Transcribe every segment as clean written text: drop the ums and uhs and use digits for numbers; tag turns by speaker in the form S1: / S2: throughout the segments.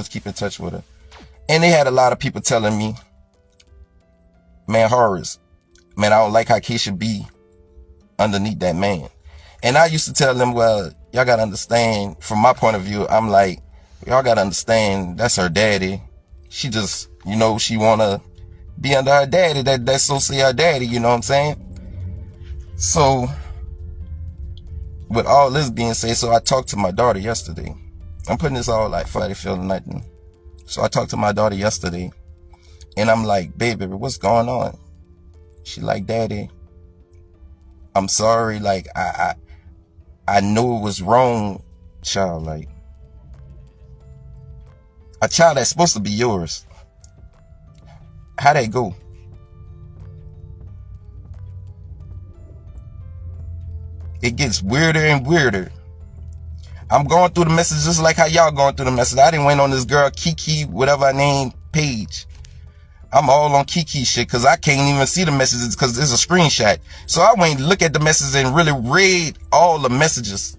S1: always keep in touch with her. And they had a lot of people telling me, man, Horace, man, I don't like how Keisha be underneath that man. And I used to tell them, well, y'all got to understand, from my point of view, I'm like, y'all got to understand, that's her daddy. She just, you know, she want to be under her daddy. That's so see her daddy, you know what I'm saying? So, with all this being said, so I talked to my daughter yesterday. I'm putting this all like Friday feeling nothing. So I talked to my daughter yesterday, and I'm like, baby, what's going on? She like, daddy, I'm sorry, like, I know it was wrong, child, like, a child that's supposed to be yours. How'd that go? It gets weirder and weirder. I'm going through the messages just like how y'all going through the messages. I didn't went on this girl, Kiki, whatever her name, page. I'm all on Kiki shit because I can't even see the messages because it's a screenshot. So I went and look at the messages and really read all the messages.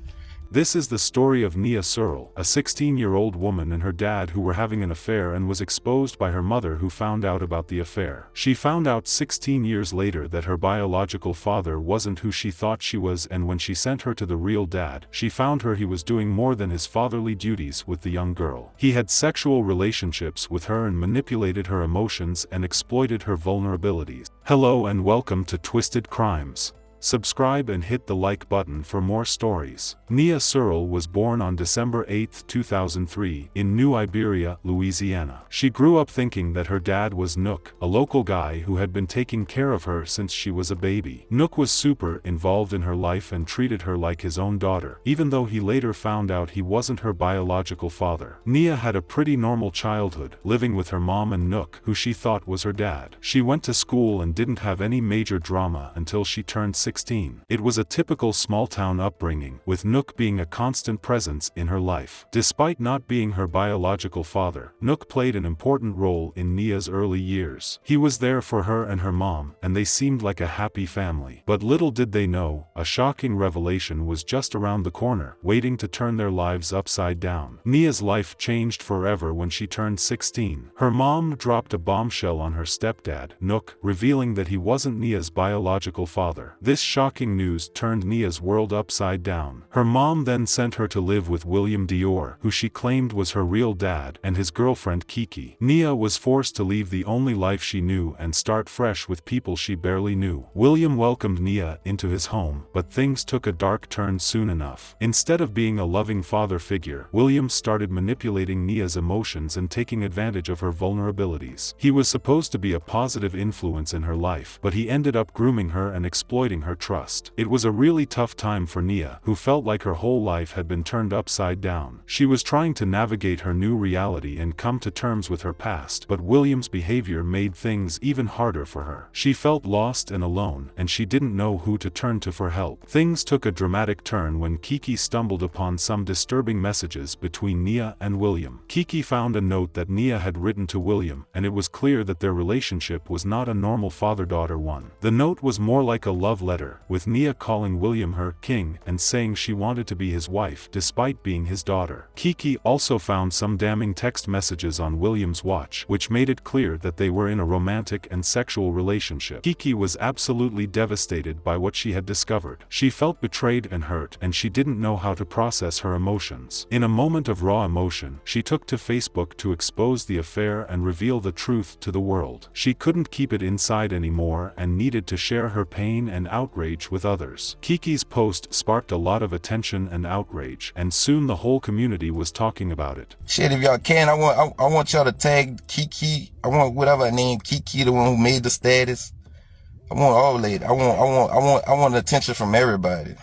S2: This is the story of Nia Sural, a 16-year-old woman and her dad who were having an affair and was exposed by her mother who found out about the affair. She found out 16 years later that her biological father wasn't who she thought she was, and when she sent her to the real dad, she found he was doing more than his fatherly duties with the young girl. He had sexual relationships with her and manipulated her emotions and exploited her vulnerabilities. Hello and welcome to Twisted Crimes. Subscribe and hit the like button for more stories. Nia Sural was born on December 8, 2003, in New Iberia, Louisiana. She grew up thinking that her dad was Nook, a local guy who had been taking care of her since she was a baby. Nook was super involved in her life and treated her like his own daughter, even though he later found out he wasn't her biological father. Nia had a pretty normal childhood, living with her mom and Nook, who she thought was her dad. She went to school and didn't have any major drama until she turned 16. It was a typical small-town upbringing, with Nook being a constant presence in her life. Despite not being her biological father, Nook played an important role in Nia's early years. He was there for her and her mom, and they seemed like a happy family. But little did they know, a shocking revelation was just around the corner, waiting to turn their lives upside down. Nia's life changed forever when she turned 16. Her mom dropped a bombshell on her stepdad, Nook, revealing that he wasn't Nia's biological father. This shocking news turned Nia's world upside down. Her mom then sent her to live with William Dior, who she claimed was her real dad, and his girlfriend Kiki. Nia was forced to leave the only life she knew and start fresh with people she barely knew. William welcomed Nia into his home, but things took a dark turn soon enough. Instead of being a loving father figure, William started manipulating Nia's emotions and taking advantage of her vulnerabilities. He was supposed to be a positive influence in her life, but he ended up grooming her and exploiting her trust. It was a really tough time for Nia, who felt like her whole life had been turned upside down. She was trying to navigate her new reality and come to terms with her past, but William's behavior made things even harder for her. She felt lost and alone, and she didn't know who to turn to for help. Things took a dramatic turn when Kiki stumbled upon some disturbing messages between Nia and William. Kiki found a note that Nia had written to William, and it was clear that their relationship was not a normal father-daughter one. The note was more like a love letter, with Nia calling William her king and saying she wanted to be his wife despite being his daughter. Kiki also found some damning text messages on William's watch, which made it clear that they were in a romantic and sexual relationship. Kiki was absolutely devastated by what she had discovered. She felt betrayed and hurt, and she didn't know how to process her emotions. In a moment of raw emotion, she took to Facebook to expose the affair and reveal the truth to the world. She couldn't keep it inside anymore and needed to share her pain and outrage with others. Kiki's post sparked a lot of attention and outrage, and soon the whole community was talking about it.
S1: Shit, if y'all can, I want y'all to tag Kiki. I want whatever her name, Kiki, the one who made the status. I want all that. I want attention from everybody.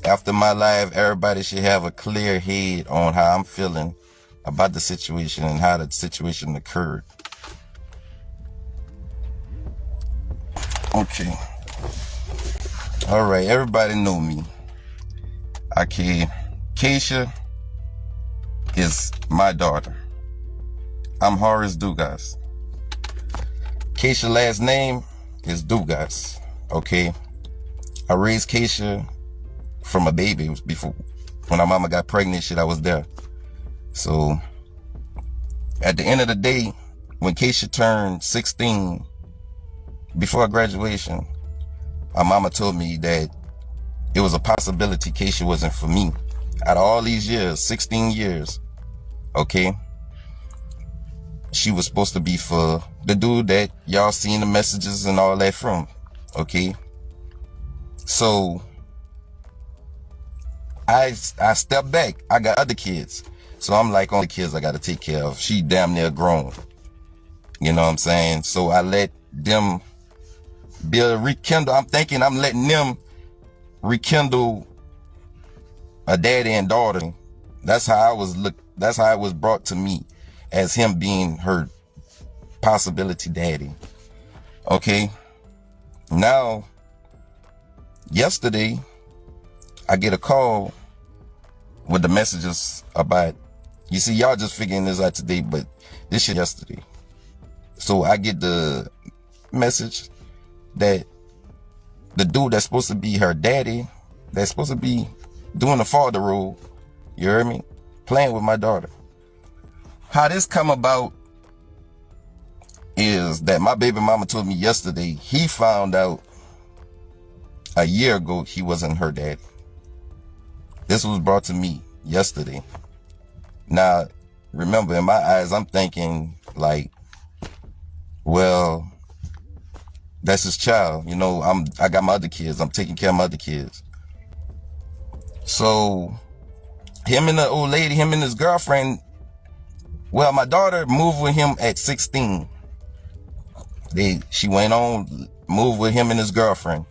S1: After my life, everybody should have a clear head on how I'm feeling about the situation and how the situation occurred. Okay. All right. Everybody know me. Okay. Keisha is my daughter. I'm Horace Dugas. Keisha's last name is Dugas. Okay. I raised Keisha from a baby before When our mama got pregnant, shit, I was there. So at the end of the day, when Keisha turned 16, before graduation, our mama told me that it was a possibility Keisha wasn't for me. Out of all these years, 16 years, okay, she was supposed to be for the dude that y'all seen the messages and all that from, okay? So I stepped back. I got other kids. So I'm like, on the kids I got to take care of. She damn near grown. You know what I'm saying? So I let them rekindle. I'm thinking I'm letting them rekindle a daddy and daughter. That's how that's how it was brought to me, as him being her possibility daddy. Okay. Now, yesterday, I get a call with the messages about, you see, y'all just figuring this out today, but this shit yesterday. So I get the message that the dude that's supposed to be her daddy, that's supposed to be doing the father role, you heard me, playing with my daughter. How this come about is that my baby mama told me yesterday he found out a year ago he wasn't her daddy. This was brought to me yesterday. Now, remember, in my eyes, I'm thinking like, well, that's his child. You know, I got my other kids. I'm taking care of my other kids. So him and the old lady, him and his girlfriend, well, my daughter moved with him at 16. She went on, moved with him and his girlfriend.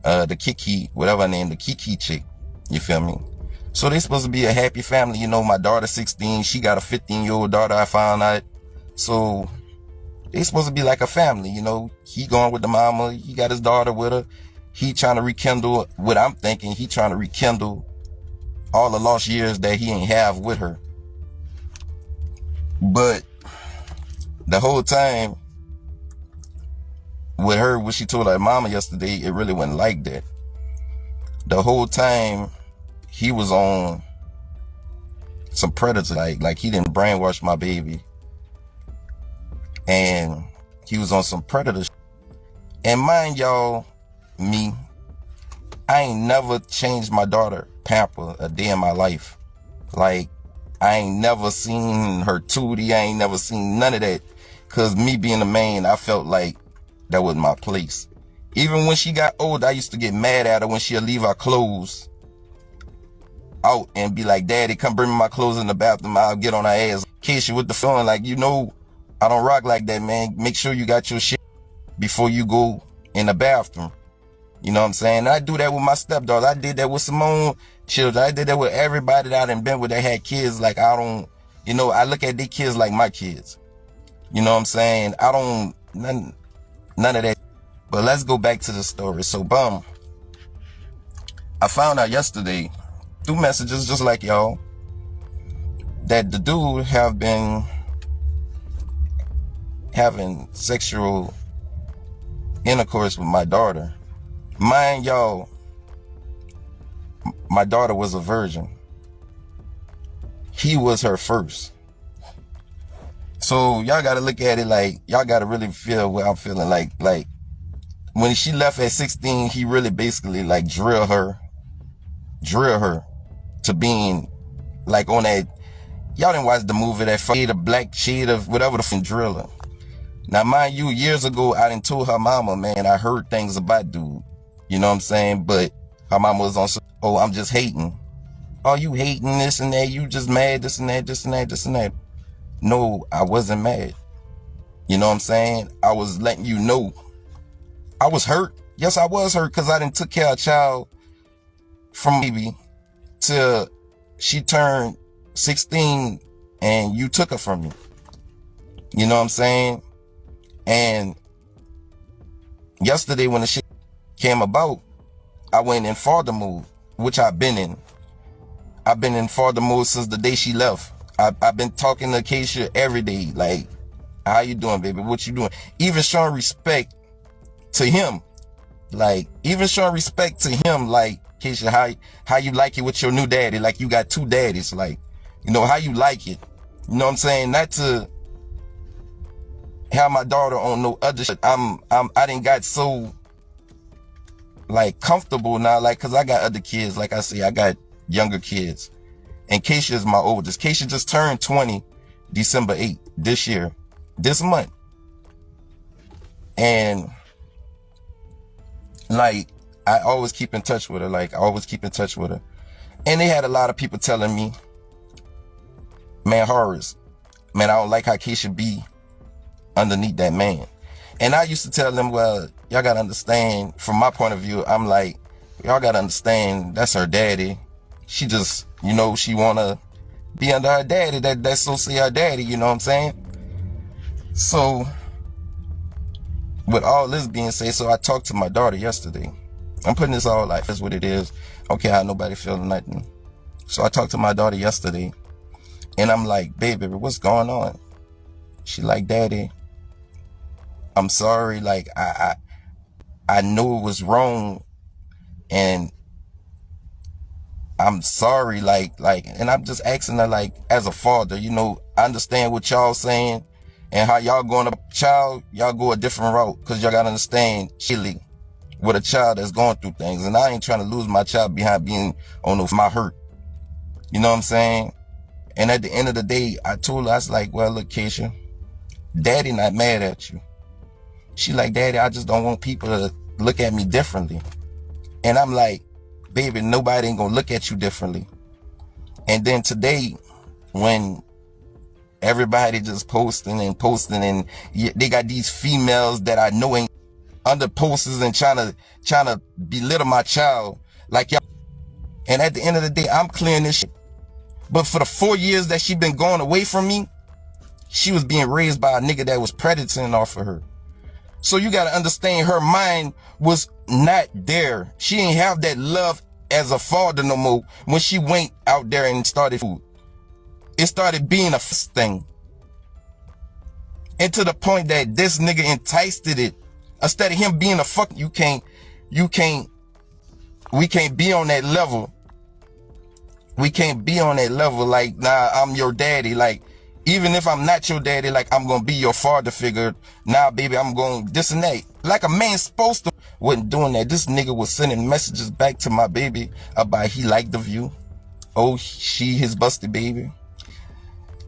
S1: The Kiki, whatever her name, the Kiki chick. You feel me? So they supposed to be a happy family. You know, my daughter 16, she got a 15-year-old daughter, I found out. So they supposed to be like a family, you know. He going with the mama, he got his daughter with her. He trying to rekindle what I'm thinking. He trying to rekindle all the lost years that he ain't have with her. But the whole time with her, what she told her mama yesterday, it really wasn't like that. The whole time he was on some Predatory, like he didn't brainwash my baby, and he was on some Predator. And mind y'all, me, I ain't never changed my daughter pamper a day in my life. Like, I ain't never seen her tootie, I ain't never seen none of that, cause me being a man, I felt like that was my place. Even when she got old, I used to get mad at her when she'd leave her clothes out and be like, Daddy, come bring me my clothes in the bathroom. I'll get on her ass. Keisha with the phone, like, you know, I don't rock like that, man. Make sure you got your shit before you go in the bathroom. You know what I'm saying? And I do that with my stepdaughter. I did that with Simone children. I did that with everybody that I done been with that had kids. Like, I don't, you know, I look at their kids like my kids. You know what I'm saying? I don't, none of that. But let's go back to the story. So, I found out yesterday through messages just like y'all that the dude have been having sexual intercourse with my daughter. Mind y'all, my daughter was a virgin. He was her first. So y'all gotta look at it like, y'all gotta really feel what I'm feeling like when she left at 16, he really basically like drill her to being like on that. Y'all didn't watch the movie, that shade of black shade of whatever the driller. Now, mind you, years ago, I done told her mama, man, I heard things about dude. You know what I'm saying? But her mama was on, oh, I'm just hating. Oh, you hating this and that. You just mad, this and that, this and that, this and that. No, I wasn't mad. You know what I'm saying? I was letting you know. I was hurt. Yes, I was hurt because I didn't took care of a child from baby till she turned 16 and you took her from me. You know what I'm saying? And yesterday when the shit came about, I went in father mode, which I've been in. I've been in father mode since the day she left. I've been talking to Keisha every day. Like, how you doing, baby? What you doing? Even showing respect to him. Like, even showing respect to him, like, Keisha, how you like it with your new daddy? Like you got two daddies, like, you know, how you like it? You know what I'm saying? Not to have my daughter on no other shit. I didn't got so like comfortable now, like, cause I got other kids. Like I say, I got younger kids, and Keisha is my oldest. Keisha just turned 20, December 8th this month, and like I always keep in touch with her. And they had a lot of people telling me, man, Horace, man, I don't like how Keisha be underneath that man. And I used to tell them, well, y'all gotta understand, from my point of view, I'm like, y'all gotta understand, that's her daddy. She just, you know, she wanna be under her daddy. That's so see her daddy, you know what I'm saying? So, with all this being said, so I talked to my daughter yesterday. I'm putting this all like, that's what it is. Okay, how nobody feeling nothing. So I talked to my daughter yesterday, and I'm like, baby, what's going on? She like, daddy, I'm sorry. Like, I knew it was wrong, and I'm sorry. Like, and I'm just asking her, like, as a father, you know, I understand what y'all saying and how y'all going to child, y'all go a different route, because y'all got to understand, chilly with a child that's going through things. And I ain't trying to lose my child behind being on my hurt. You know what I'm saying? And at the end of the day, I told her, I was like, well, look, Keisha, daddy not mad at you. She like, daddy, I just don't want people to look at me differently. And I'm like, baby, nobody ain't gonna look at you differently. And then today, when everybody just posting, and they got these females that I know ain't under posters and trying to belittle my child, like y'all. And at the end of the day, I'm clearing this shit. But for the 4 years that she been going away from me, she was being raised by a nigga that was predating off of her. So you got to understand, her mind was not there. She ain't have that love as a father no more when she went out there and started food. It started being a thing. And to the point that this nigga enticed it. Instead of him being a fuck, we can't be on that level. We can't be on that level. Like, nah, I'm your daddy. Like, even if I'm not your daddy, like, I'm going to be your father figure. Nah, baby, I'm going this and that. Like a man supposed to. Wasn't doing that. This nigga was sending messages back to my baby about he liked the view. Oh, she his busted baby.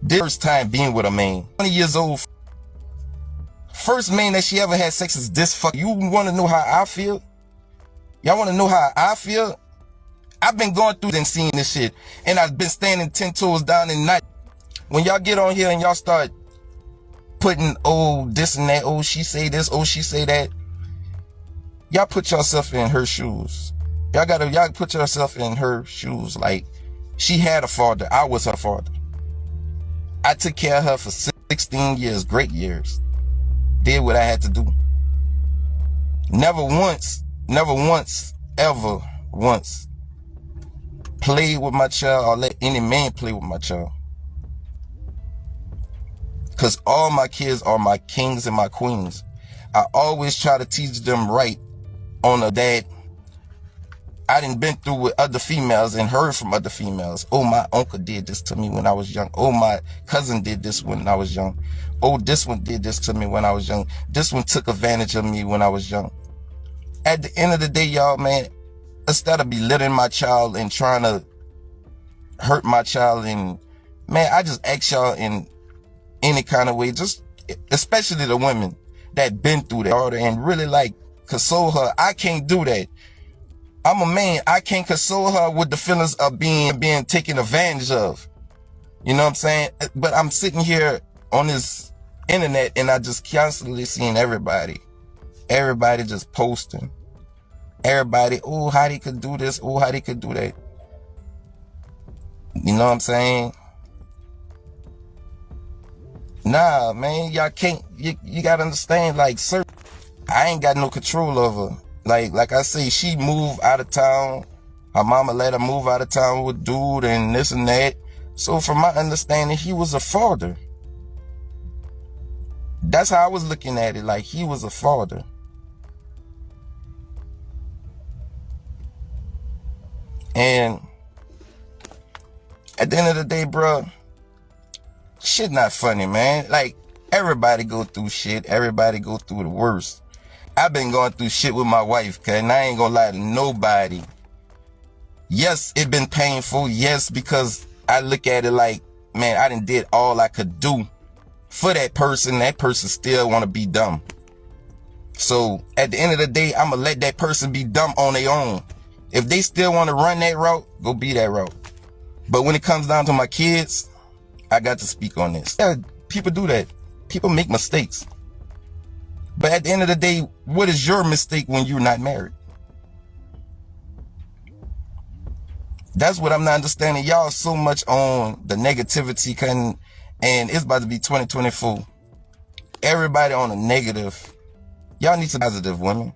S1: This first time being with a man. 20 years old. First man that she ever had sex is this fuck. You want to know how I feel? Y'all want to know how I feel? I've been going through and seeing this shit. And I've been standing 10 toes down and not. When y'all get on here and y'all start putting, oh, this and that, oh, she say this, oh, she say that. Y'all put yourself in her shoes. Y'all put yourself in her shoes. Like, she had a father. I was her father. I took care of her for 16 years, great years. Did what I had to do. Never once, ever once played with my child or let any man play with my child. Because all my kids are my kings and my queens. I always try to teach them right on a dad. I done been through with other females and heard from other females. Oh, my uncle did this to me when I was young. Oh, my cousin did this when I was young. Oh, this one did this to me when I was young. This one took advantage of me when I was young. At the end of the day, y'all, man, instead of belittling my child and trying to hurt my child, and man, I just ask y'all in any kind of way, just especially the women that been through that and really like console her. I can't do that. I'm a man. I can't console her with the feelings of being taken advantage of. You know what I'm saying? But I'm sitting here on this internet and I just constantly seeing everybody just posting. Everybody, oh, how they could do this, oh, how they could do that. You know what I'm saying? Nah, man, y'all can't, you gotta understand, like, sir, I ain't got no control over her. Like I say, she moved out of town. Her mama let her move out of town with dude and this and that. So from my understanding, he was a father. That's how I was looking at it, like he was a father. And at the end of the day, bro, shit not funny, man. Like, everybody go through shit. Everybody go through the worst. I've been going through shit with my wife, and I ain't gonna lie to nobody. Yes, it been painful. Yes, because I look at it like, man, I done did all I could do for that person. That person still want to be dumb. So at the end of the day, I'm going to let that person be dumb on their own. If they still want to run that route, go be that route. But when it comes down to my kids, I got to speak on this. Yeah, people do that. People make mistakes. But at the end of the day, what is your mistake when you're not married? That's what I'm not understanding. Y'all so much on the negativity, and it's about to be 2024. Everybody on a negative. Y'all need some positive women.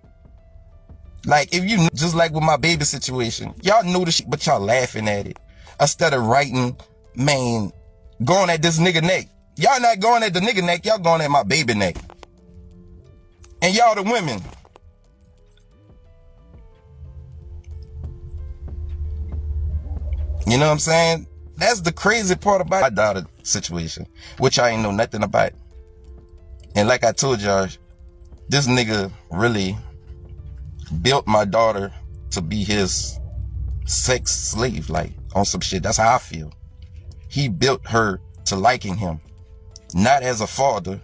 S1: Like, if you, just like with my baby situation, y'all know the shit, but y'all laughing at it. Instead of writing, man, going at this nigga neck. Y'all not going at the nigga neck, y'all going at my baby neck. And y'all the women. You know what I'm saying? That's the crazy part about my daughter situation, which I ain't know nothing about. And like I told y'all, this nigga really built my daughter to be his sex slave, like on some shit. That's how I feel. He built her to liking him, not as a father,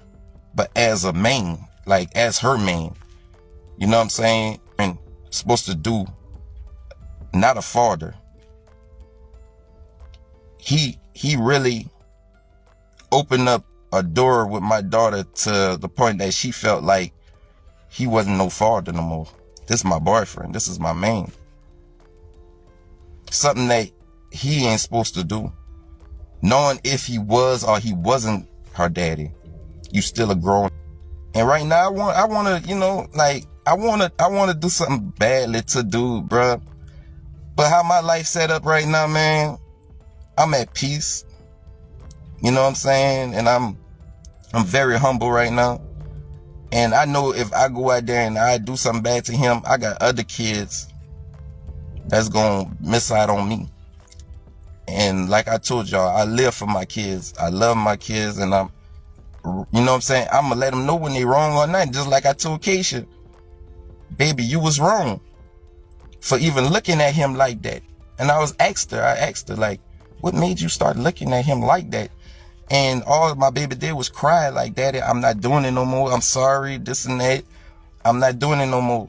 S1: but as a man, like as her man. You know what I'm saying? And supposed to do, not a father. He really opened up a door with my daughter to the point that she felt like he wasn't no father no more. This is my boyfriend. This is my man. Something that he ain't supposed to do. Knowing if he was or he wasn't her daddy, you still a grown. And right now I want to, you know, like I want to do something badly to do, bruh. But how my life set up right now, man, I'm at peace. You know what I'm saying? And I'm very humble right now. And I know if I go out there and I do something bad to him, I got other kids that's going to miss out on me. And like I told y'all, I live for my kids. I love my kids, and you know what I'm saying? I'm going to let them know when they wrong or not. Just like I told Keisha, baby, you was wrong for even looking at him like that. And I asked her like, what made you start looking at him like that? And all my baby did was cry like, Daddy, I'm not doing it no more. I'm sorry, this and that. I'm not doing it no more.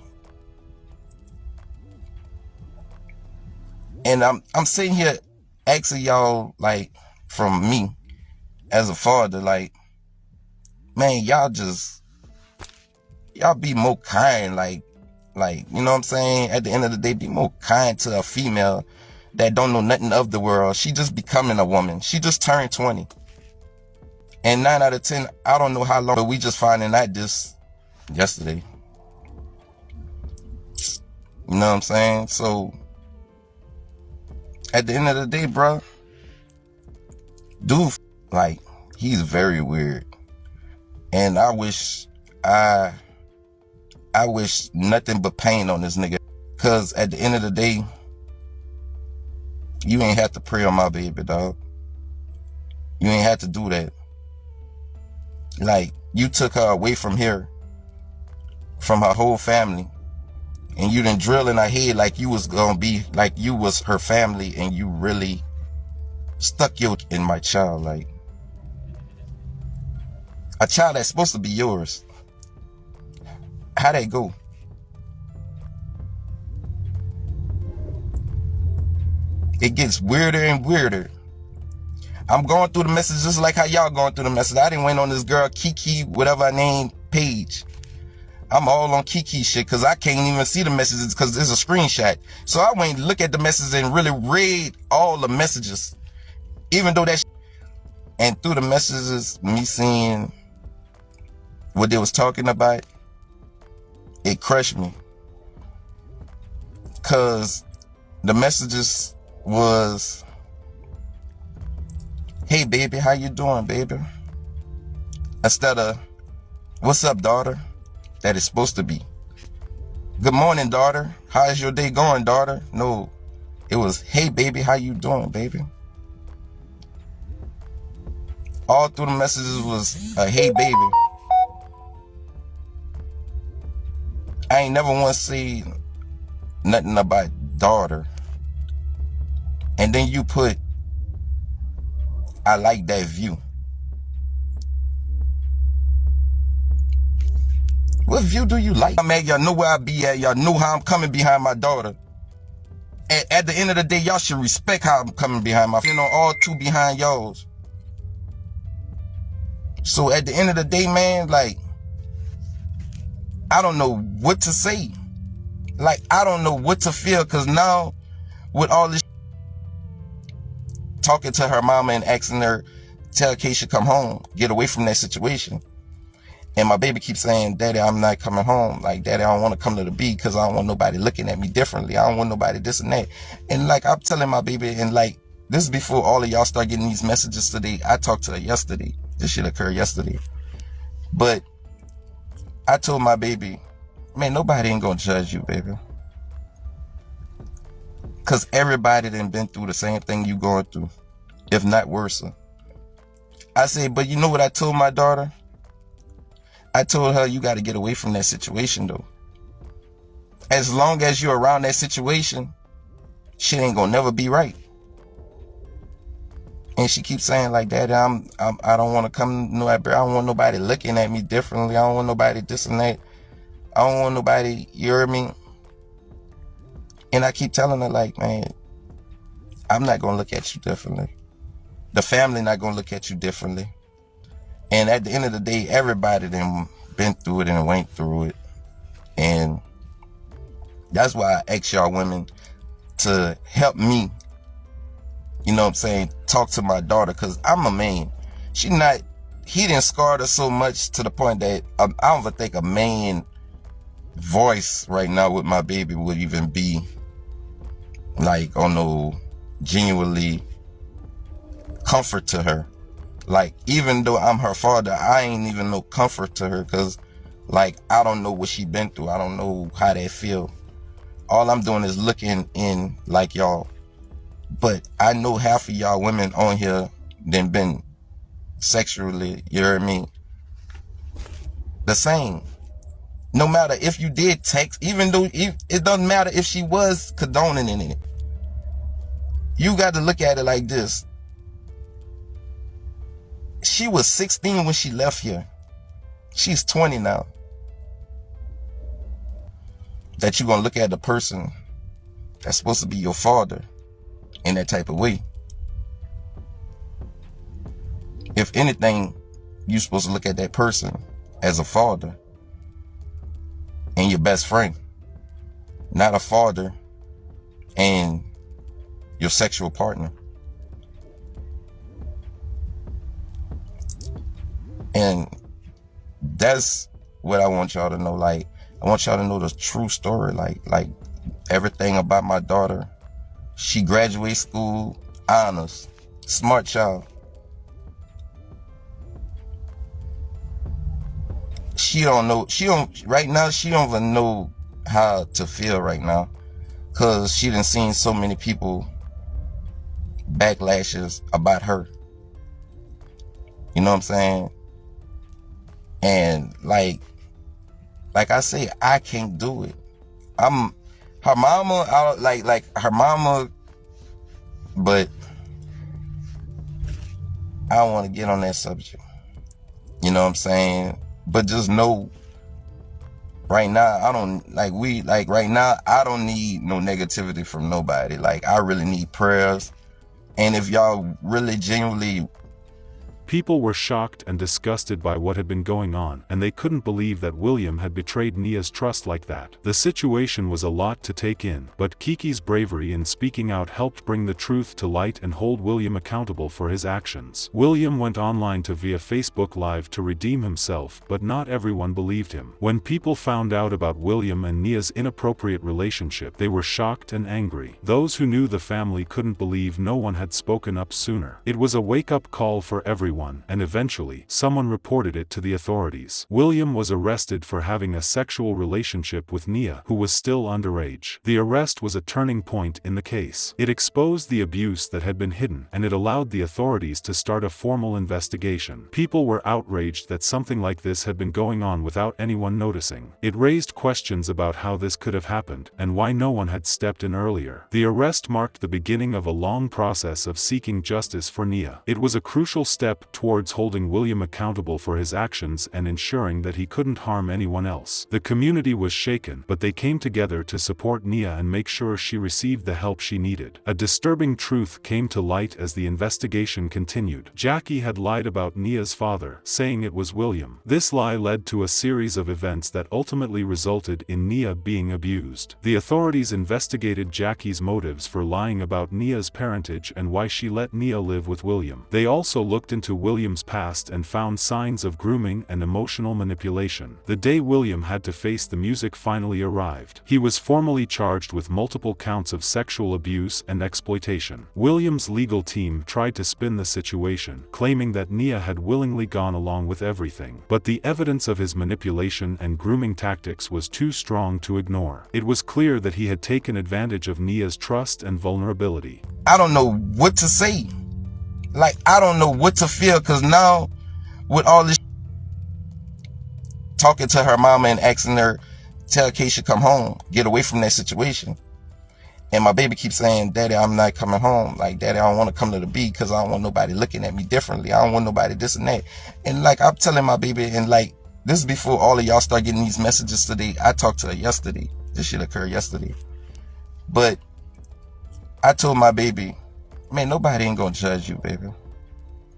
S1: And I'm sitting here asking y'all, like, from me as a father, like, man, y'all be more kind, like, you know what I'm saying? At the end of the day, be more kind to a female that don't know nothing of the world. She just becoming a woman. She just turned 20. And 9 out of 10, I don't know how long, but we just finding out this yesterday. You know what I'm saying? So, at the end of the day, bro, dude, like, he's very weird. And I wish nothing but pain on this nigga. Cause at the end of the day, you ain't have to pray on my baby, dog. You ain't have to do that. Like, you took her away from here, from her whole family, and you done drill in her head like you was gonna be, like you was her family, and you really stuck your in my child, like a child that's supposed to be yours. How'd that go? It gets weirder and weirder. I'm going through the messages just like how y'all going through the messages. I didn't went on this girl Kiki, whatever her name, page. I'm all on Kiki shit because I can't even see the messages because it's a screenshot. So I went and look at the messages and really read all the messages. Even though that and through the messages, me seeing what they was talking about, it crushed me. Because the messages was, hey baby, how you doing, baby? Instead of, what's up, daughter? That is supposed to be, good morning, daughter. How's your day going, daughter? No, It was, hey baby, how you doing, baby? All through the messages was a hey baby. I ain't never once seen nothing about daughter. And then you put, I like that view. What view do you like? I'm at, y'all know where I be at. Y'all know how I'm coming behind my daughter. At the end of the day, y'all should respect how I'm coming behind my, all two behind y'all's. So at the end of the day, man, like, I don't know what to say. Like, I don't know what to feel, because now with all this talking to her mama and asking her, tell Keisha come home, get away from that situation. And my baby keeps saying, Daddy, I'm not coming home. Like, Daddy, I don't want to come to the beach because I don't want nobody looking at me differently. I don't want nobody this and that. And like, I'm telling my baby, and like, this is before all of y'all start getting these messages today. I talked to her yesterday. This shit occurred yesterday. But I told my baby, man, nobody ain't gonna judge you, baby. Because everybody done been through the same thing you going through, if not worse. I said, but you know what I told my daughter? I told her, you got to get away from that situation, though. As long as you're around that situation, shit ain't gonna never be right. And she keeps saying, like, Daddy, I don't want to come. No, I don't want nobody looking at me differently. I don't want nobody this and that. I don't want nobody. You hear me? And I keep telling her, like, man, I'm not gonna look at you differently. The family not gonna look at you differently. And at the end of the day, everybody done been through it and went through it. And that's why I ask y'all women to help me, you know what I'm saying, talk to my daughter, because I'm a man. He didn't scar her so much to the point that I don't even think a man voice right now with my baby would even be like, oh no, genuinely comfort to her. Like, even though I'm her father, I ain't even no comfort to her, because like, I don't know what she been through. I don't know how that feel. All I'm doing is looking in like y'all. But I know half of y'all women on here then been sexually, you hear me, the same. No matter if you did text, even though it doesn't matter if she was condoning in it. You got to look at it like this. She was 16 when she left here. She's 20 now. That you're going to look at the person that's supposed to be your father in that type of way. If anything, you're supposed to look at that person as a father and your best friend, not a father and your sexual partner. And that's what I want y'all to know. Like, I want y'all to know the true story. Like everything about my daughter. She graduated school, honors, smart child. Right now, she don't even know how to feel right now, because she done seen so many people backlashes about her. You know what I'm saying? And like I say, I can't do it. I'm her mama, like her mama, but I don't want to get on that subject. You know what I'm saying? But just know, right now, right now, I don't need no negativity from nobody. Like, I really need prayers. And if y'all really genuinely...
S2: People were shocked and disgusted by what had been going on, and they couldn't believe that William had betrayed Nia's trust like that. The situation was a lot to take in, but Kiki's bravery in speaking out helped bring the truth to light and hold William accountable for his actions. William went online via Facebook Live to redeem himself, but not everyone believed him. When people found out about William and Nia's inappropriate relationship, they were shocked and angry. Those who knew the family couldn't believe no one had spoken up sooner. It was a wake-up call for everyone. everyone, and eventually, someone reported it to the authorities. William was arrested for having a sexual relationship with Nia, who was still underage. The arrest was a turning point in the case. It exposed the abuse that had been hidden, and it allowed the authorities to start a formal investigation. People were outraged that something like this had been going on without anyone noticing. It raised questions about how this could have happened, and why no one had stepped in earlier. The arrest marked the beginning of a long process of seeking justice for Nia. It was a crucial step towards holding William accountable for his actions and ensuring that he couldn't harm anyone else. The community was shaken, but they came together to support Nia and make sure she received the help she needed. A disturbing truth came to light as the investigation continued. Jackie had lied about Nia's father, saying it was William. This lie led to a series of events that ultimately resulted in Nia being abused. The authorities investigated Jackie's motives for lying about Nia's parentage and why she let Nia live with William. They also looked into William's past and found signs of grooming and emotional manipulation. The day William had to face the music finally arrived. He was formally charged with multiple counts of sexual abuse and exploitation. William's legal team tried to spin the situation, claiming that Nia had willingly gone along with everything. But the evidence of his manipulation and grooming tactics was too strong to ignore. It was clear that he had taken advantage of Nia's trust and vulnerability.
S1: I don't know what to say. Like, I don't know what to feel, because now, with all this talking to her mama and asking her, tell Keisha come home, get away from that situation. And my baby keeps saying, Daddy, I'm not coming home. Like, Daddy, I don't want to come to the beach because I don't want nobody looking at me differently. I don't want nobody this and that. And like, I'm telling my baby, and like, this is before all of y'all start getting these messages today. I talked to her yesterday. This shit occurred yesterday. But I told my baby, man, nobody ain't gonna judge you, baby.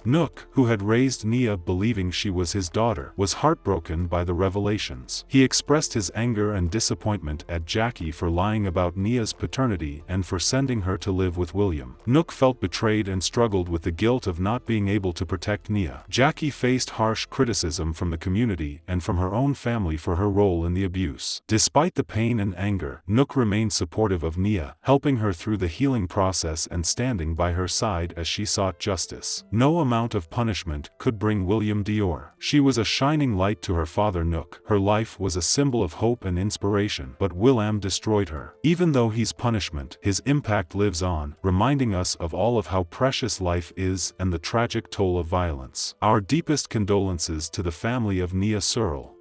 S2: Nook, who had raised Nia believing she was his daughter, was heartbroken by the revelations. He expressed his anger and disappointment at Jackie for lying about Nia's paternity and for sending her to live with William. Nook felt betrayed and struggled with the guilt of not being able to protect Nia. Jackie faced harsh criticism from the community and from her own family for her role in the abuse. Despite the pain and anger, Nook remained supportive of Nia, helping her through the healing process and standing by her side as she sought justice. No amount of punishment could bring William Dior. She was a shining light to her father Nook. Her life was a symbol of hope and inspiration, but William destroyed her. Even though he's punishment, his impact lives on, reminding us of all of how precious life is and the tragic toll of violence. Our deepest condolences to the family of Nia Sural.